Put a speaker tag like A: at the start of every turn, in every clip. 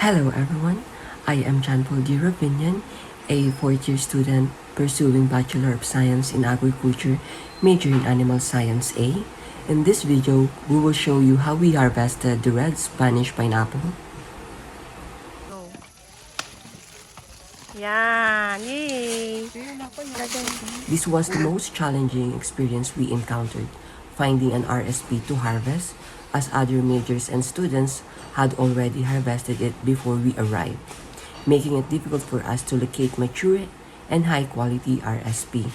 A: Hello everyone, I am John Paul D. Ravinian, a fourth-year student pursuing Bachelor of Science in Agriculture, major in Animal Science A. In this video, we will show you how we harvested the red Spanish pineapple.
B: Yan! Yay!
A: This was the most challenging experience we encountered, finding an RSP to harvest, as other majors and students had already harvested it before we arrived, making it difficult for us to locate mature and high-quality RSP.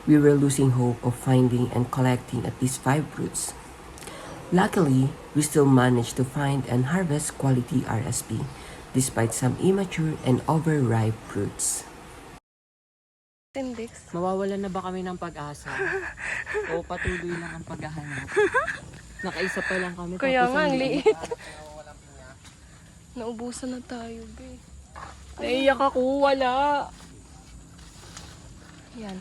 A: We were losing hope of finding and collecting at least 5 fruits. Luckily, we still managed to find and harvest quality RSP, despite some immature and overripe fruits.
B: Tindix.
C: Mawawalan na ba kami ng pag-asa? O patuloy lang ang paghahanap? Nakaisa pa lang kami.
B: Kaya
C: tapos
B: nga, ang
C: ang
B: liit. Naubusan na tayo, be. Naiyak ako, wala. Yan.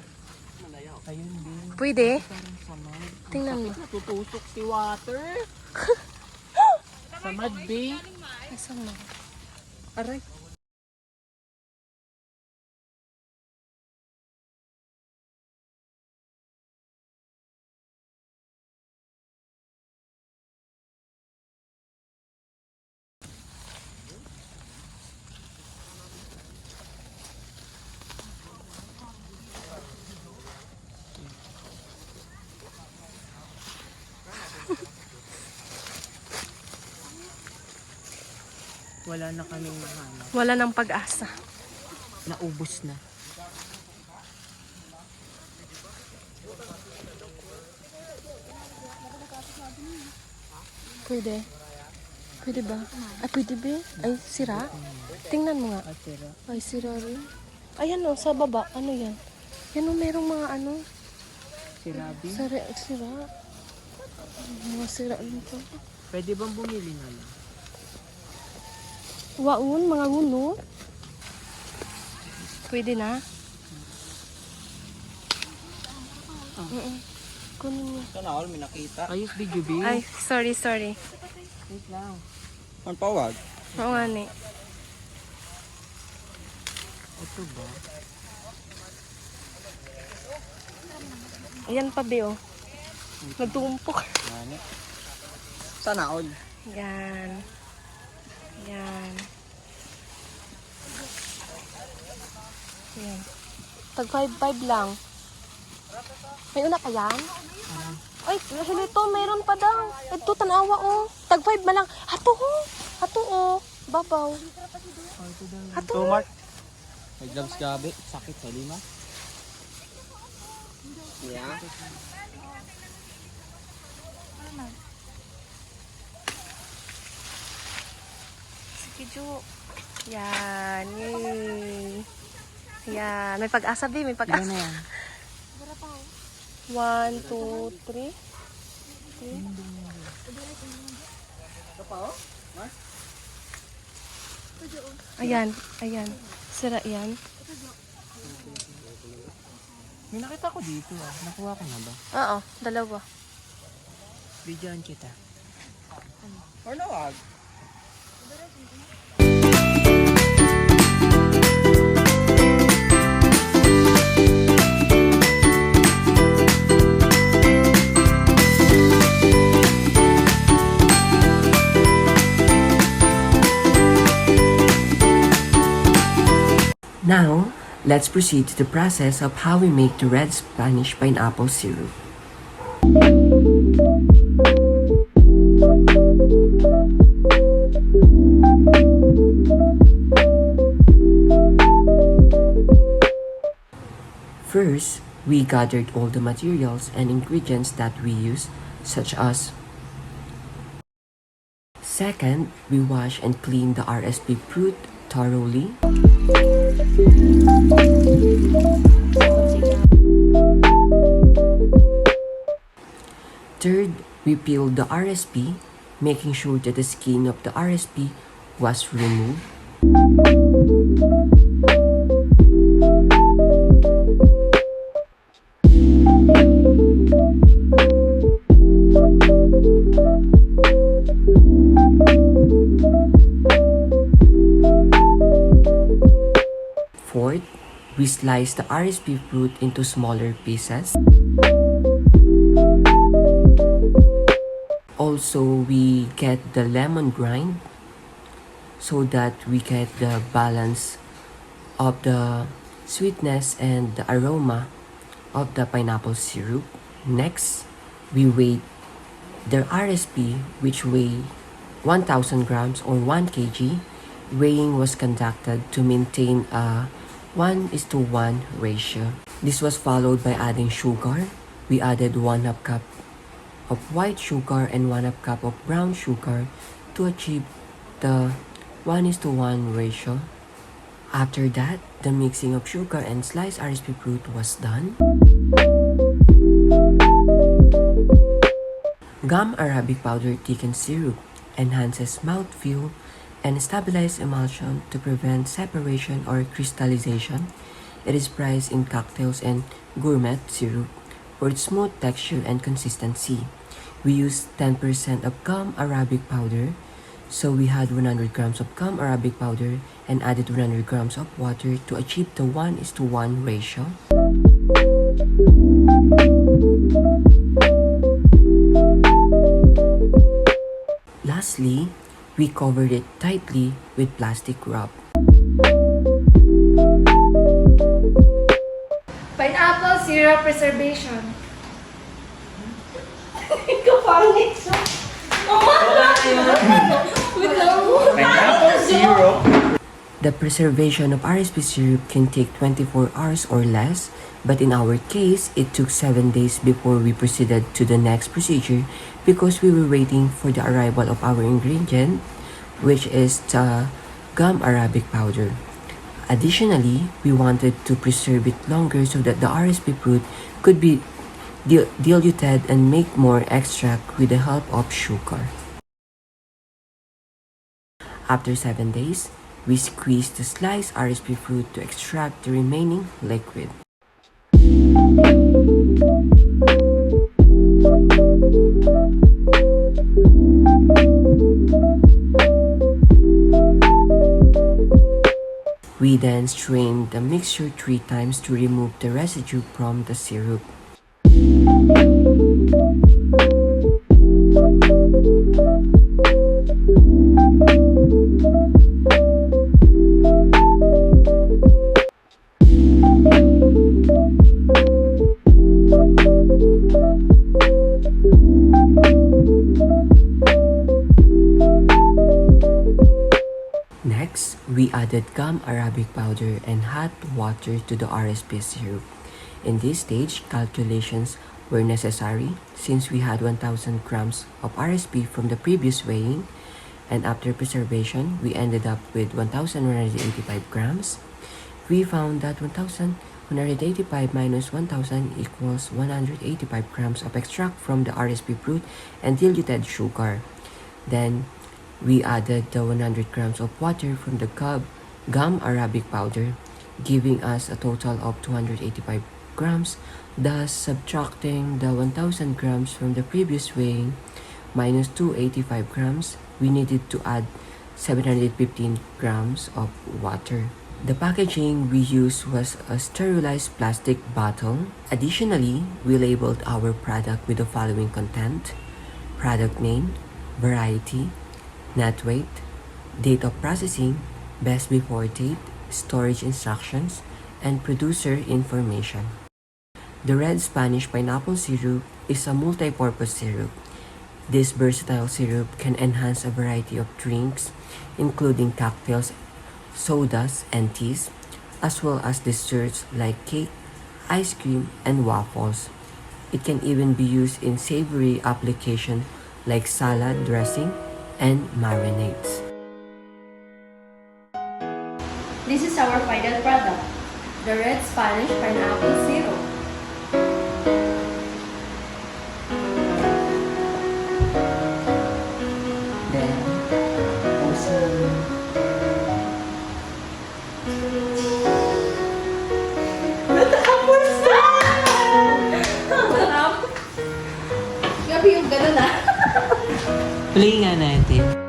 C: Ayun din.
B: Pwede?
C: Parang samad.
B: Tingnan mo.
C: Natutusok si water. Samad, be.
B: Ay, sama.
C: Aray. Wala na kaming mahanap.
B: Wala nang pag-asa.
C: Naubos na.
B: Pwede. Pwede ba? Ay, pwede ba? Ay, sira? Tingnan mo nga.
C: At sira.
B: Ay, sira rin. Ayan o, sa baba. Ano yan? Yan o, merong mga ano.
C: Sira, be.
B: Sira. Mga sira dito.
C: Pwede bang bumili na lang?
B: Waun, mga guno. Pwede na? Kunin mo.
D: Sana all may nakita.
C: Ayos, video, be.
B: Ay, sorry.
C: Wait lang.
D: Ang pawag.
B: Oo nga ni.
C: Ito ba?
B: Ayan pa, be, oh. Nagtumpok.
D: Yan. Sana all.
B: Yan. Yan. Yan. Tag 5-5 lang. May una pa yan? Ay, hilito, mayroon pa daw. Ito, tanawa, oh. Tag 5 ba lang? Hato, oh. Hato, oh. Babaw. Hato.
D: Ito, Mark. May gloves gabi. Sakit sa lima. Yeah.
B: Sige, Jo. Yan. Yay. Yan. May pag-asa, be. May
C: Ilan
B: pag-asa.
C: na yan?
B: 1, 2, 3. Ayan. Sira yan.
C: May nakita ko dito ah. Nakuha ko na ba?
B: Oo, dalawa.
C: Videoan kita.
D: Or nawag.
A: Now, let's proceed to the process of how we make the red Spanish pineapple syrup. First, we gathered all the materials and ingredients that we use, such as. Second, we wash and clean the RSP fruit thoroughly. Third, we peeled the RSP, making sure that the skin of the RSP was removed. we slice the RSP fruit into smaller pieces. Also, we get the lemon grind so that we get the balance of the sweetness and the aroma of the pineapple syrup. Next, we weigh the RSP, which weigh 1,000 grams or 1 kg. Weighing was conducted to maintain a 1:1 ratio. This was followed by adding sugar. We added 1/2 cup of white sugar and 1/2 cup of brown sugar to achieve the 1:1 ratio. After that, the mixing of sugar and sliced RSP fruit was done. Gum Arabic powder thickened syrup enhances mouthfeel and stabilizes emulsion to prevent separation or crystallization. It is prized in cocktails and gourmet syrup for its smooth texture and consistency. We used 10% of gum Arabic powder, so we had 100 grams of gum Arabic powder and added 100 grams of water to achieve the 1:1 ratio. Lastly, we covered it tightly with plastic wrap.
E: Pineapple syrup preservation.
D: Pineapple syrup.
A: The preservation of RSP syrup can take 24 hours or less, but in our case, it took 7 days before we proceeded to the next procedure because we were waiting for the arrival of our ingredient, which is the gum Arabic powder. Additionally, we wanted to preserve it longer so that the RSP fruit could be diluted and make more extract with the help of sugar. After 7 days, we squeezed the sliced RSP fruit to extract the remaining liquid. We then strained the mixture 3 times to remove the residue from the syrup. Next, we added gum Arabic powder and hot water to the RSP syrup. In this stage, calculations were necessary since we had 1,000 grams of RSP from the previous weighing, and after preservation, we ended up with 1,185 grams. We found that 1,185 minus 1,000 equals 185 grams of extract from the RSP fruit and diluted sugar. Then, we added the 100 grams of water from the gum Arabic powder, giving us a total of 285 grams, thus subtracting the 1,000 grams from the previous weighing minus 285 grams, we needed to add 715 grams of water. The packaging we used was a sterilized plastic bottle. Additionally, we labeled our product with the following content: product name, variety, net weight, date of processing, best before date, storage instructions, and producer information. The red Spanish pineapple syrup is a multi-purpose syrup. This versatile syrup can enhance a variety of drinks, including cocktails, sodas, and teas, as well as desserts like cake, ice cream, and waffles. It can even be used in savory application like salad dressing and marinades.
B: This is our final product, the red Spanish pineapple syrup.
A: Then, also,
B: Gabi yung gano'n ah.
C: Play nga natin.